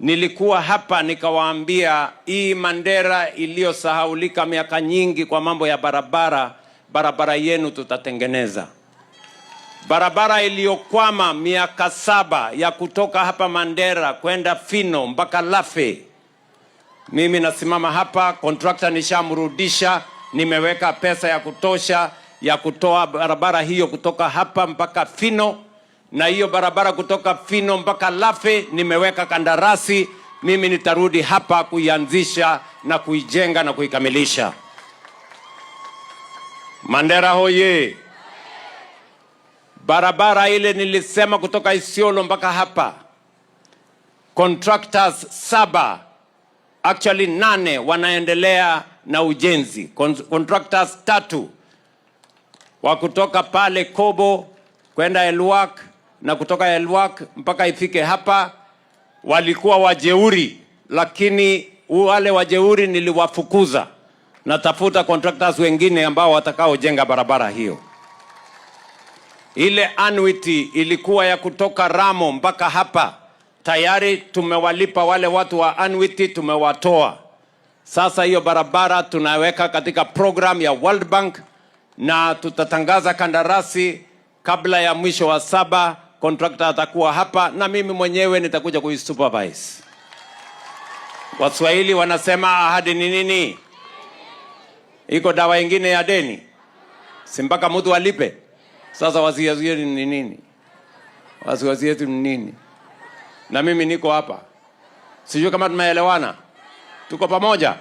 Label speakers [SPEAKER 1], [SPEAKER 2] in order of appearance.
[SPEAKER 1] nilikuwa hapa nikawaambia hii Mandera iliyosahaulika miaka nyingi kwa mambo ya barabara yenu tutatengeneza. Barabara iliyokwama miaka 7 ya kutoka hapa Mandera kwenda Fino mpaka Lafe. Mimi nasimama hapa, contractor nishamrudisha, nimeweka pesa ya kutosha ya kutoa barabara hiyo kutoka hapa mpaka Fino, na hiyo barabara kutoka Fino mpaka Lafe nimeweka kandarasi. Mimi nitarudi hapa kuianzisha na kuijenga na kuikamilisha. Mandera hoye! Barabara ile nilisema kutoka Isiolo mpaka hapa, contractors 7, actually 8 wanaendelea na ujenzi. Contractors 3 wa kutoka pale Kobo kwenda Elwak na kutoka Elwak mpaka ifike hapa walikuwa wajeuri, lakini wale wajeuri niliwafukuza. Natafuta contractors wengine ambao watakaojenga barabara hiyo. Ile annuity ilikuwa ya kutoka Ramo mpaka hapa. Tayari tumewalipa wale watu wa annuity, tumewatoa. Sasa hiyo barabara tunaweka katika program ya World Bank na tutatangaza kandarasi kabla ya mwisho wa 7. Contractor atakuwa hapa na mimi mwenyewe nitakuja kuisupervise. Waswahili wanasema ahadi ni nini? Iko dawa ingine ya deni? Si mpaka mtu alipe. Sasa wasiwasi yetu ni nini? Wasiwasi yetu ni nini? Na mimi niko hapa. Sijui kama tumeelewana. Tuko pamoja.